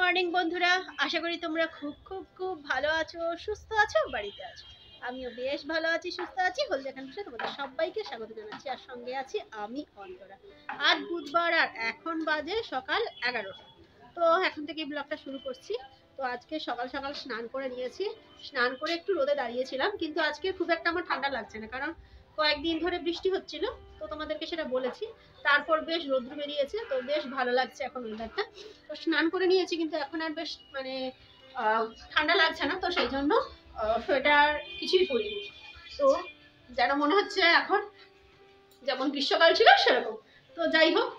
Morning বন্ধুরা, আশা করি তোমরা খুব খুব খুব ভালো আছো, সুস্থ আছো, বাড়িতে আছো। আমিও বেশ ভালো আছি, সুস্থ আছি। হলদিয়া ক্যাম্পাসে তোমাদের সবাইকে স্বাগত জানাচ্ছি। আর সঙ্গে আছি আমি অন্তরা। আজ বুধবার আর এখন বাজে সকাল 11টা। তো এখন থেকে ব্লগটা শুরু করছি। তো আজকে সকাল সকাল স্নান করে নিয়েছি। স্নান করে একটু রোদে দাঁড়িয়েছিলাম, কিন্তু আজকে খুব একটা আমার ঠান্ডা লাগছে না, কারণ কয়েকদিন ধরে বৃষ্টি হচ্ছিল। তো তোমাদেরকে সেটা বলেছি। তারপর বেশ রোদ্র বেরিয়েছে, তো বেশ ভালো লাগছে এখন ওয়েদারটা। তো স্নান করে নিয়েছি, কিন্তু এখন আর বেশ মানে ঠান্ডা লাগছে না। তো সেই জন্য সোয়েটার কিছুই পরিনি। তো যেন মনে হচ্ছে এখন যেমন গ্রীষ্মকাল ছিল সেরকম। তো যাই হোক,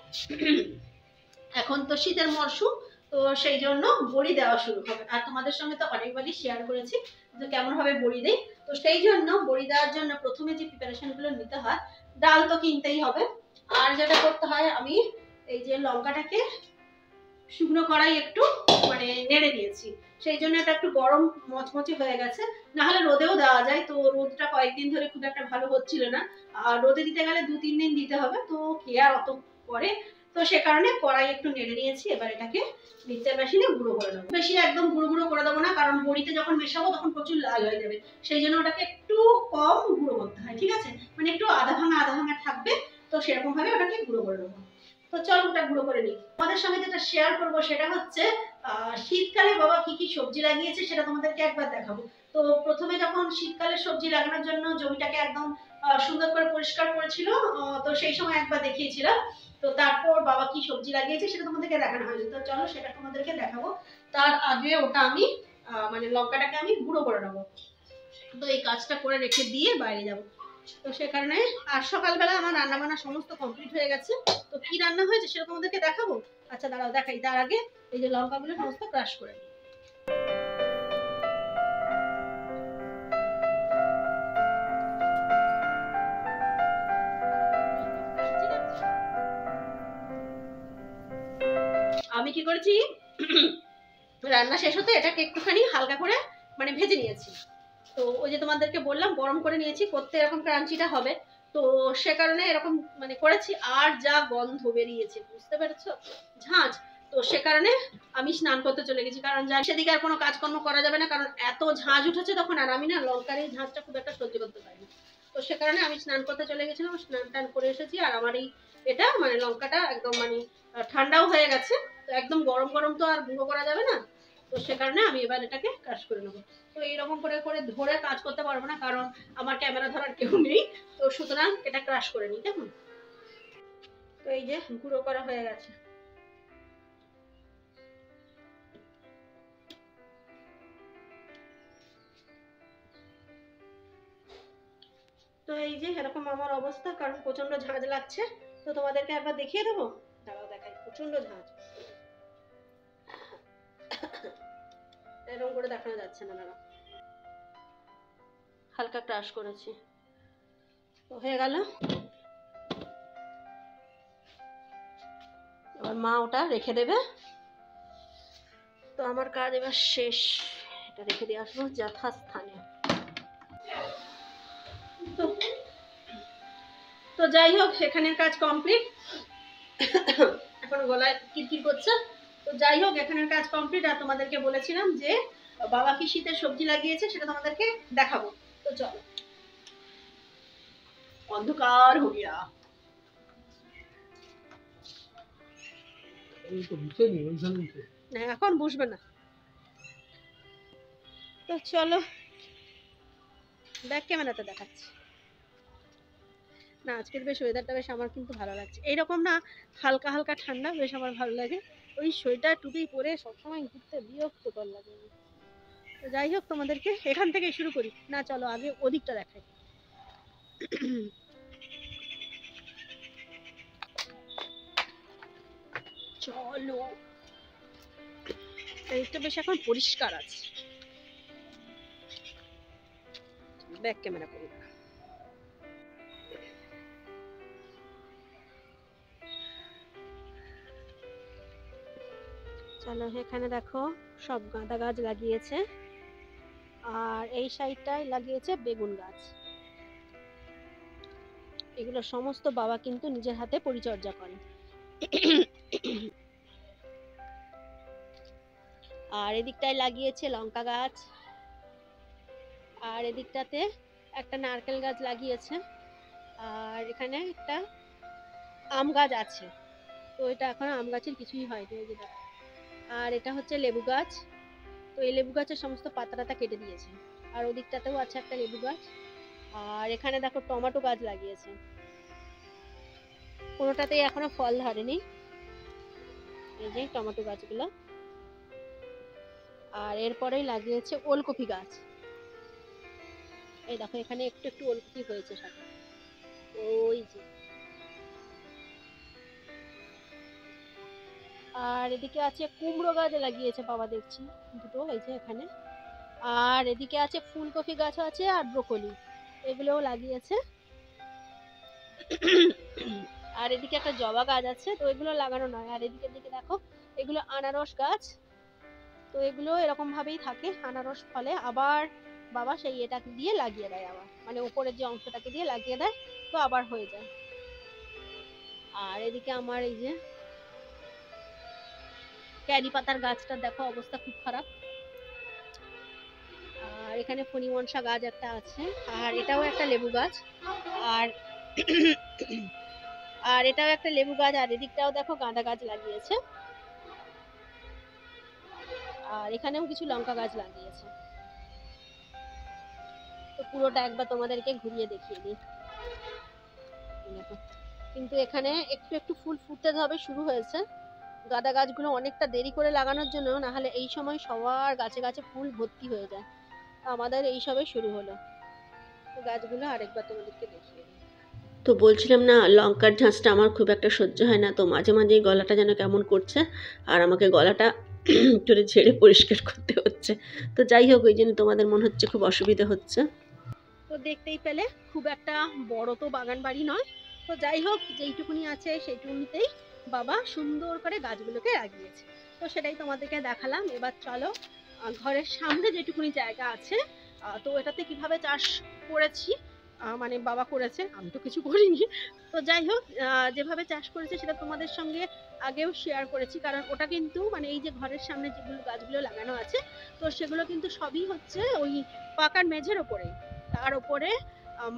এখন তো শীতের মরশুম, তো সেই জন্য বড়ি দেওয়া শুরু হবে। আর তোমাদের সঙ্গে তো অনেকবারই শেয়ার করেছি যে কেমন ভাবে বড়ি দেই। তো সেই জন্য বড়ি দেওয়ার জন্য প্রথমে যে প্রিপারেশন গুলো নিতে হয়, ডাল তো কিনতেই হবে। আর যেটা করতে হয়, আমি এই যে লঙ্কাটাকে শুকনো কড়াই একটু মানে নেড়ে দিয়েছি, সেই জন্য এটা একটু গরম মচমচে হয়ে গেছে। না হলে রোদেও দেওয়া যায়, তো রোদটা কয়েকদিন ধরে খুব একটা ভালো হচ্ছিল না। আর রোদে দিতে গেলে 2-3 দিন দিতে হবে, তো কে আর অত করে। তো সে কারণে কড়াই একটু নেড়ে নিয়েছি। এবার এটাকে মিক্সচার মেশিনে গুঁড়ো করে নেবো। বেশি একদম গুঁড়ো গুঁড়ো করে দেবো না, কারণ বড়িতে যখন মেশাবো তখন প্রচুর লাল হয়ে যাবে। সেই জন্য ওটাকে একটু কম গুঁড়ো করতে হয়, ঠিক আছে? মানে একটু আধা ভাঙা থাকবে। তো সেরকম ভাবে ওটাকে গুঁড়ো করে নেবো। তো চল ওটা গুঁড়ো করে নিই। তোমাদের সঙ্গে যেটা শেয়ার করবো সেটা হচ্ছে শীতকালে বাবা কি কি সবজি লাগিয়েছে সেটা তোমাদেরকে একবার দেখাবো। তো প্রথমে যখন শীতকালে সবজি লাগানোর জন্য জমিটাকে একদম সুন্দর করে পরিষ্কার করেছিল, তো সেই সময় একবার দেখিয়েছিলাম। তো তারপর বাবা কি সবজি লাগিয়েছে সেটা তোমাদেরকে দেখানো হয়নি। তো চলো সেটা তোমাদেরকে দেখাবো। তার আগে ওটা আমি মানে লঙ্কাটাকে আমি গুঁড়ো করে নেবো। তো এই কাজটা করে রেখে দিয়ে বাইরে যাব। তো সে কারণে আর সকালবেলা আমার রান্না বান্না সমস্ত কমপ্লিট হয়ে গেছে। তো কি রান্না হয়েছে সেটা তোমাদেরকে দেখাবো। আচ্ছা দাঁড়াও দেখাই, তার আগে এই যে লঙ্কাগুলো সমস্ত ক্রাশ করে নিই। আমি কি করেছি, রান্না শেষ হতে এটাকে একটুখানি হালকা করে মানে ভেজে নিয়েছি। তো ওই যে তোমাদেরকে বললাম গরম করে নিয়েছি, করতে এরকম ক্রাঞ্চিটা হবে। তো সে কারণে এরকম মানে করেছি। আর যা গন্ধ বেরিয়েছে বুঝতে পেরেছো, ঝাঁঝ। তো সে কারণে আমি স্নান করতে চলে গেছি, কারণ জানি সেদিকে আর কোনো কাজকর্ম করা যাবে না, কারণ এত ঝাঁঝ উঠেছে তখন। আর আমি না লঙ্কার এই ঝাঁঝটা খুব একটা সহ্য করতে পারি না। তো সে কারণে আমি স্নান করতে চলে গেছিলাম, স্নান টান করে এসেছি। আর আমার এই এটা মানে লঙ্কাটা একদম মানে ঠান্ডাও হয়ে গেছে। তো একদম গরম গরম তো আর গুঁড়ো করা যাবে না। তো সে কারণে আমি এবার এটাকে ক্রাশ করে নেবো। তো এইরকম করে করে ধরে কাজ করতে পারবো না, কারণ আমার ক্যামেরা ধরার কেউ নেই। তো সুতরাং এটা ক্রাশ করে নিই, কেমন? তো এই যে গুঁড়ো করা হয়ে গেছে। তো এই যে এরকম আমার অবস্থা, কারণ প্রচন্ড ঝাঁঝ লাগছে। তো তোমাদেরকে একবার দেখিয়ে দেবো, দাঁড়াও দেখাই। প্রচন্ড ঝাঁঝ, এরকম করে দেখানো যাচ্ছে না, দাঁড়াও। হালকা ক্রাশ করেছি, তো হয়ে গেল। এবার মা ওটা রেখে দেবে। তো আমার কাজ এবার শেষ, এটা রেখে দিয়ে আসবো যথাস্থানে। তো তো যাই হোক, এখানের কাজ কমপ্লিট। এখন গলায় কিরকির করছে। তো যাই হোক, এখানের কাজ কমপ্লিট। আর তোমাদেরকে বলেছিলাম যে বাবা কি শীতের সবজি লাগিয়েছে সেটা তোমাদেরকে দেখাবো। তো চলো। অন্ধকার হইয়া এখন বুঝবে না। তো চলো ব্যাক ক্যামেরাতে দেখাচ্ছি। না আজকের বেশ ওয়েদারটা বেশ আমার কিন্তু ভালো লাগছে। এইরকম না হালকা হালকা ঠান্ডা বেশ আমার ভালো লাগে। ওই সোয়েটার টুপি পরে সবসময় ঘুরতে বিরক্তকর লাগে। তো যাই হোক, তোমাদেরকে এখান থেকে শুরু করি না, চলো আগে ওদিকটা দেখাই। চলো, এদিকটা বেশ এখন পরিষ্কার আছে। ব্যাক ক্যামেরা করি। চলো, এখানে দেখো সব গাঁদা গাছ লাগিয়েছে। আর এই সাইডটায় লাগিয়েছে বেগুন গাছ। এগুলো সমস্ত বাবা কিন্তু নিজের হাতে পরিচর্যা করে। আর এদিকটায় লাগিয়েছে লঙ্কা গাছ, আর এদিকটাতে একটা নারকেল গাছ লাগিয়েছে, আর এখানে একটা আম গাছ আছে। তো এটা এখন আম গাছের কিছুই হয়নি। আর এটা হচ্ছে লেবু গাছ। তো এই লেবু গাছের সমস্ত পাতা টাতা কেটে দিয়েছে। আর ওদিকটাতেও আছে একটা লেবু গাছ। আর এখানে দেখো টমেটো গাছ লাগিয়েছে, কোনোটাতেই এখনো ফল ধরেনি। এই যে টমেটো গাছগুলো। আর এরপরেই লাগিয়েছে ওলকপি গাছ। এই দেখো এখানে একটু একটু ওলকপি হয়েছে সাথে। ওই যে। আর এদিকে আছে কুমড়ো গাছ লাগিয়েছে বাবা, দেখছি দুটো হয়েছে এখানে। আর এদিকে আছে ফুলকপি গাছ আছে আর ব্রোকলি, এগুলোও লাগিয়েছে। আর এদিকে একটা জবা গাছ আছে, তো এগুলো লাগানো নয়। আর এদিকে দিকে দেখো এগুলো আনারস গাছ। তো এগুলো এরকম ভাবেই থাকে, আনারস ফলে আবার বাবা সেই এটাকে দিয়ে লাগিয়ে দেয়, আবার মানে উপরের যে অংশটাকে দিয়ে লাগিয়ে দেয়, তো আবার হয়ে যায়। আর এদিকে আমার এই যে ক্যারি পাতার গাছটার দেখো অবস্থা খুব খারাপ। আর এখানে ফণিমনসা গাছ একটা আছে, আর এটাও একটা লেবু গাছ। আর আর এটাও একটা লেবু গাছ। আর এদিকটাও দেখো গাঁদা গাছ লাগিয়েছে। আর এখানেও কিছু লঙ্কা গাছ লাগিয়েছে। তো পুরোটা একবার তোমাদেরকে ঘুরিয়ে দেখিয়ে দিই। কিন্তু এখানে একটু একটু ফুল ফুটতে হবে শুরু হয়েছে। গাঁদা গাছগুলো অনেকটা দেরি করে লাগানোর জন্য, না হলে এই সময় সবার গাছে গাছে ফুল ভর্তি হয়ে যায়। আমাদের এই সবে শুরু হলো। তো গাছগুলো আরেকবার তোমাদেরকে দেখিয়ে দিই। তো বলছিলাম না, লঙ্কার ঝাঁঝটা আমার খুব একটা সহ্য হয় না, তো মাঝে মাঝেই গলাটা যেন কেমন করছে, আর আমাকে গলাটা করে ঝেড়ে পরিষ্কার করতে হচ্ছে। তো যাই হোক, ওই জন্য তোমাদের মনে হচ্ছে খুব অসুবিধা হচ্ছে। তো দেখতেই পেলে খুব একটা বড় তো বাগান বাড়ি নয়। তো যাই হোক, যেইটুকুনি আছে সেইটুকুনিতেই বাবা সুন্দর করে গাছগুলোকে লাগিয়েছে। তো সেটাই তোমাদেরকে দেখালাম। এবার চলো ঘরের সামনে যেটুকুনি জায়গা আছে, তো এটাতে কিভাবে চাষ করেছি, মানে বাবা করেছে, আমি তো কিছু করিনি। তো যাই হোক, যেভাবে চাষ করেছে সেটা তোমাদের সঙ্গে আগেও শেয়ার করেছি। কারণ ওটা কিন্তু মানে এই যে ঘরের সামনে যেগুলো গাছগুলো লাগানো আছে, তো সেগুলো কিন্তু সবই হচ্ছে ওই পাকার মেঝের ওপরে, তার উপরে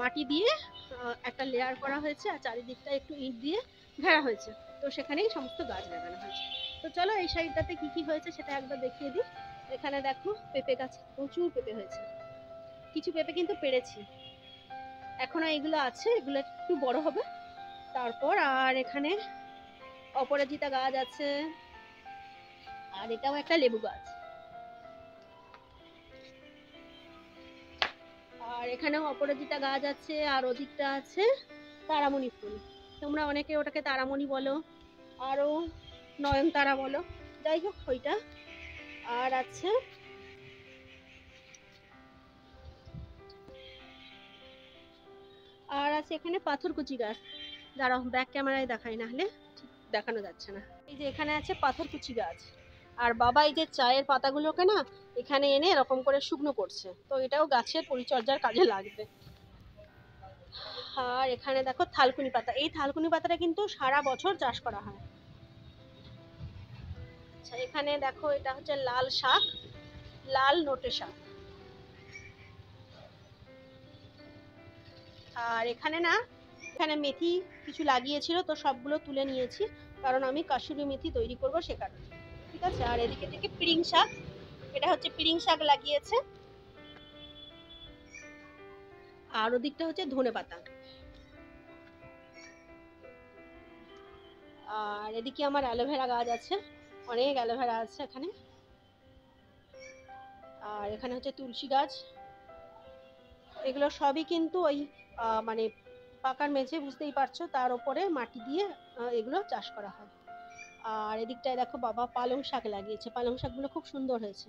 মাটি দিয়ে একটা লেয়ার করা হয়েছে, আর চারিদিকটা একটু ইট দিয়ে ঘেরা হয়েছে। তো সেখানেই সমস্ত গাছ লাগানো হয়েছে। তো চলো এই সাইডটাতে কি কি হয়েছে সেটা একবার দেখিয়ে দিই। এখানে দেখো পেঁপে গাছ, প্রচুর পেঁপে হয়েছে। কিছু পেঁপে কিন্তু পেরেছি, এখনো এগুলো আছে, এগুলো একটু বড় হবে তারপর। আর এখানে অপরাজিতা গাছ আছে, আর এটাও একটা লেবু গাছ। আর এখানেও অপরাজিতা গাছ আছে, আর ওদিকটা আছে তারামণি ফুল। তোমরা অনেকে ওটাকে তারামণি বলো, আরো নয়নতারা বলো, যাই হোক ওইটা। আর আছে এখানে পাথরকুচি গাছ। দাঁড়াও ব্যাক ক্যামেরায় দেখাই, না হলে দেখানো যাচ্ছে না। এই যে এখানে আছে পাথরকুচি গাছ। আর বাবা এই যে চায়ের পাতাগুলোকে না এখানে এনে এরকম করে শুকনো করছে, তো এটাও গাছের পরিচর্যার কাজে লাগবে। আর এখানে দেখো থালকুনি পাতা, এই থালকুনি পাতাটা কিন্তু সারা বছর চাষ করা হয়। আচ্ছা এখানে দেখো এটা হচ্ছে লাল শাক, লাল নোটে শাক। আর এখানে না, এখানে মেথি কিছু লাগিয়েছিল, তো সবগুলো তুলে নিয়েছি, কারণ আমি কাসুরি মেথি তৈরি করব সে কারণে। ঠিক আছে। আর এদিকে থেকে পিড়িং শাক, এটা হচ্ছে পিড়িং শাক লাগিয়েছে। আর ওদিকটা হচ্ছে ধনে পাতা। আর এদিকে আমার অ্যালোভেরা গাছ আছে, অনেক অ্যালোভেরা আছে এখানে। আর এখানে হচ্ছে তুলসী গাছ। এগুলো সবই কিন্তু ওই মানে পাকার মেঝে, বুঝতেই পারছো, তার উপরে মাটি দিয়ে এগুলো চাষ করা হয়। আর এদিকটায় দেখো বাবা পালং শাক লাগিয়েছে, পালং শাকগুলো খুব সুন্দর হয়েছে।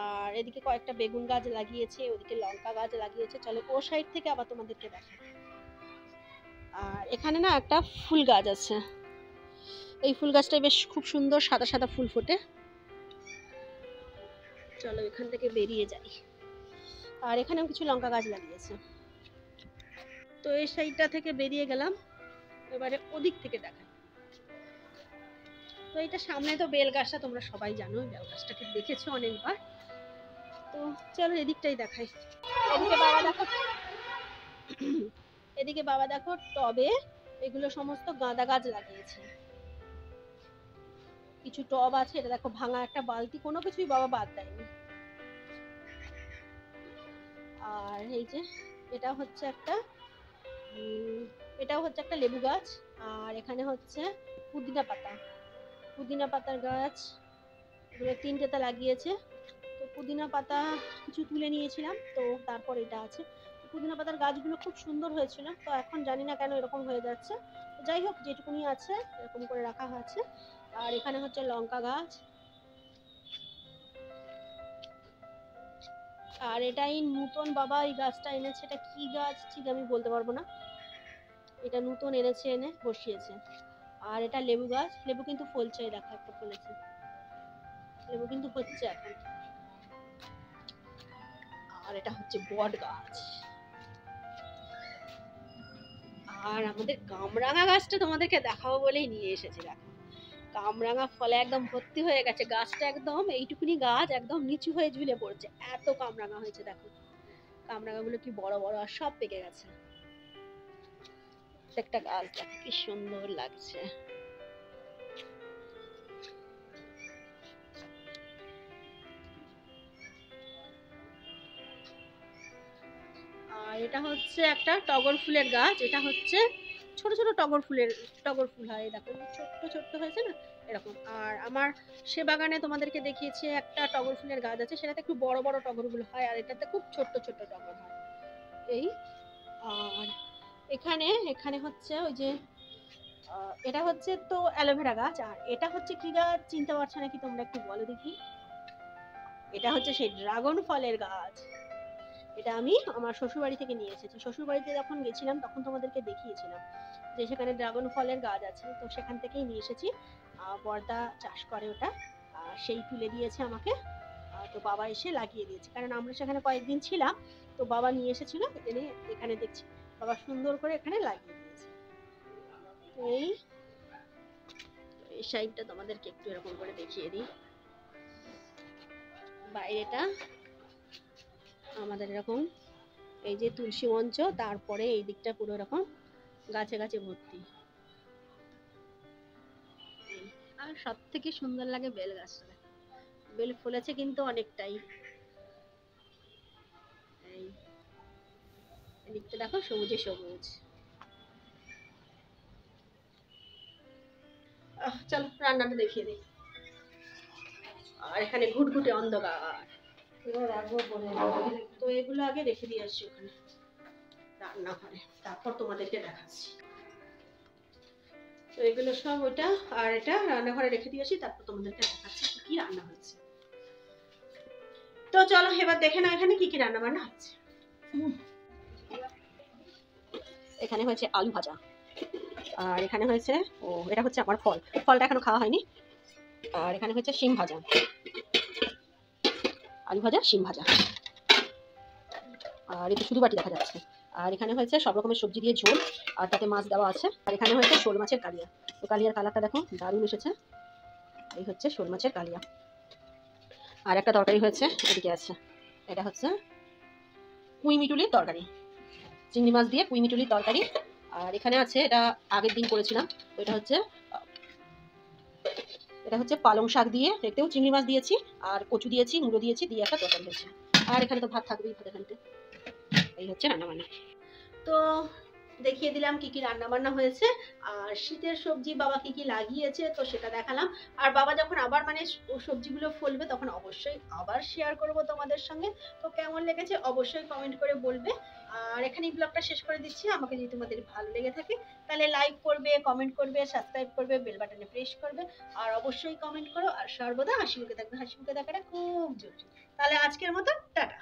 আর এদিকে কয়েকটা বেগুন গাছ লাগিয়েছে, ওদিকে লঙ্কা গাছ লাগিয়েছে। চলো ও সাইড থেকে আবার তোমাদেরকে দেখাই। আর এখানে না একটা ফুল গাছ আছে, এই ফুল গাছটা বেশ খুব সুন্দর সাদা সাদা ফুল ফোটে। চলো এখান থেকে বেরিয়ে যাই। আর এখানেও কিছু লঙ্কা গাছ লাগিয়েছে। তো এই সাইডটা থেকে বেরিয়ে গেলাম, এবারে ওদিক থেকে দেখাই। তো তো এটা সামনে তো বেল গাছটা, তোমরা সবাই জানো বেল গাছটাকে দেখেছো অনেকবার। তো চলো এদিকটাই দেখাই। এদিকে বাবা দেখো টবে এগুলো সমস্ত গাঁদা গাছ লাগিয়েছে। কিছু টব আছে, এটা দেখো ভাঙা একটা বালতি, কোনো কিছুই বাবা বাদ দেয়নি। আর এই যে এটা হচ্ছে একটা এটাও হচ্ছে একটা লেবু গাছ। আর এখানে হচ্ছে পুদিনা পাতার গাছ, এগুলো 3টেতে লাগিয়েছে। তো পুদিনা পাতা কিছু তুলে নিয়েছিলাম, তো তারপর এটা আছে। পুদিনা পাতার গাছগুলো খুব সুন্দর হয়েছিল, তো এখন জানি না কেন এরকম হয়ে যাচ্ছে। যাই হোক, যেটুকুনি আছে এরকম করে রাখা হয়েছে। আর এখানে হচ্ছে লঙ্কা গাছ। আর এটাই নতুন বাবা এই গাছটা এনেছে, এটা কি গাছ ঠিক আমি বলতে পারবো না, এটা নতুন এনেছে, এনে বসিয়েছে। আর এটা লেবু গাছ, লেবু কিন্তু ফলছে, দেখো একটা ফলেছে, লেবু কিন্তু হচ্ছে এখন। আর এটা হচ্ছে বট গাছ। আর আমাদের কামরাঙা গাছটা তোমাদেরকে দেখাবো বলেই নিয়ে এসেছি। দেখো কামরাঙা ফলে একদম ভর্তি হয়ে গেছে গাছটা, একদম এইটুকুনি গাছ একদম নিচু হয়ে ঝুলে পড়ছে, এত কামরাঙা হয়েছে। দেখো কামরাঙা গুলো কি বড় বড়, আর সব পেকে গেছে। একটা গাছ দেখো কি সুন্দর লাগছে। আর এটা হচ্ছে একটা টগর ফুলের গাছ, এটা হচ্ছে ছোট ছোট টগর ফুল হয়, দেখো ছোট্ট ছোট্ট হয়েছে না এরকম। আর আমার সে বাগানে তোমাদেরকে দেখিয়েছি একটা টগর ফুলের গাছ আছে, সেটাতে একটু বড় বড় টগরগুলো হয়, আর এটাতে খুব ছোট্ট ছোট্ট টগর হয় এই। আর এখানে এখানে হচ্ছে ওই যে এটা হচ্ছে তো অ্যালোভেরা গাছ। আর এটা হচ্ছে কি গাছ চিনতে পারছো নাকি তোমরা একটু বলো দেখি? এটা হচ্ছে সেই ড্রাগন ফলের গাছ। এটা আমি আমার শ্বশুর বাড়ি থেকে নিয়ে এসেছি। শ্বশুর বাড়িতে যখন গেছিলাম তখন তোমাদেরকে দেখিয়েছিলাম যে সেখানে ড্রাগন ফলের গাছ আছে, তো সেখান থেকেই নিয়ে এসেছি। বর্দা চাষ করে ওটা, সেই তুলে দিয়েছে আমাকে। তো বাবা এসে লাগিয়ে দিয়েছে, কারণ আমরা সেখানে কয়েকদিন ছিলাম, তো বাবা নিয়ে এসেছিল, এনে এখানে দেখছি বাবা সুন্দর করে এখানে লাগিয়ে দিয়েছে। এই এই সাইডটা তোমাদেরকে একটু এরকম করে দেখিয়ে দিই। বাইরেটা আমাদের এরকম, এই যে তুলসী মঞ্চ, তারপরে এই দিকটা পুরো এরকম গাছে গাছে ভর্তি। আর সব থেকে সুন্দর লাগে বেল গাছটা, বেল ফুলেছে কিন্তু অনেকটাই। এই এদিকটা দেখো সবুজে সবুজ। চলো রান্নাটা দেখিয়ে দিই। আর এখানে ঘুটঘুটে অন্ধকার, তো এগুলো আগে রেখে দিয়ে আসছি ওখানে রান্নাঘরে, তারপর তোমাদেরকে দেখাচ্ছি। তো এগুলো সব ওটা, আর এটা রান্নাঘরে রেখে দিয়ে আসি, তারপর তোমাদেরকে দেখাচ্ছি কি রান্না হচ্ছে। তো চলো এবার দেখে নাও এখানে কি কি রান্না বান্না হচ্ছে। এখানে হয়েছে আলু ভাজা, আর এখানে হয়েছে এটা হচ্ছে আমার ফলটা এখনো খাওয়া হয়নি। আর এখানে হচ্ছে শিম ভাজা, আলু ভাজা শিম ভাজা, আর এটা শুধু বাটি দেখা যাচ্ছে। আর এখানে হয়েছে সব রকমের সবজি দিয়ে ঝোল, আর তাতে মাছ দেওয়া আছে। আর এখানে হয়েছে শোল মাছের কালিয়া, তো কালিয়ার কালারটা দেখো দারুণ এসেছে। এই হচ্ছে শোল মাছের কালিয়া। আর একটা তরকারি হয়েছে এদিকে আছে, এটা হচ্ছে পুঁই মিটুলির তরকারি, চিংড়ি মাছ দিয়ে পুঁই মিটুলির তরকারি। আর এখানে আছে, এটা আগের দিন করেছিলাম, তো এটা হচ্ছে পালং শাক দিয়ে, এতেও চিংড়ি মাছ দিয়েছি, আর কচু দিয়েছি, মুড়ো দিয়েছি, দিয়ে একটা তরকারি হয়েছে। আর এখানে তো ভাত থাকবেই, ভাত এখানে। এই হচ্ছে রান্না বান্না। তো দেখিয়ে দিলাম কি কি রান্না বান্না হয়েছে, আর শীতের সবজি বাবা কি কি লাগিয়েছে তো সেটা দেখালাম। আর বাবা যখন আবার মানে সবজিগুলো ফলবে তখন অবশ্যই আবার শেয়ার করব তোমাদের সঙ্গে। তো কেমন লেগেছে অবশ্যই কমেন্ট করে বলবে। আর এখানেই ব্লগটা শেষ করে দিচ্ছি। আমাকে যদি তোমাদের ভালো লেগে থাকে তাহলে লাইক করবে, কমেন্ট করবে, সাবস্ক্রাইব করবে, বেল বাটনে প্রেস করবে, আর অবশ্যই কমেন্ট করো। আর সর্বদা হাসি মুখে থাকবে, হাসি মুখে থাকাটা খুব জরুরি। তাহলে আজকের মতো টাটা।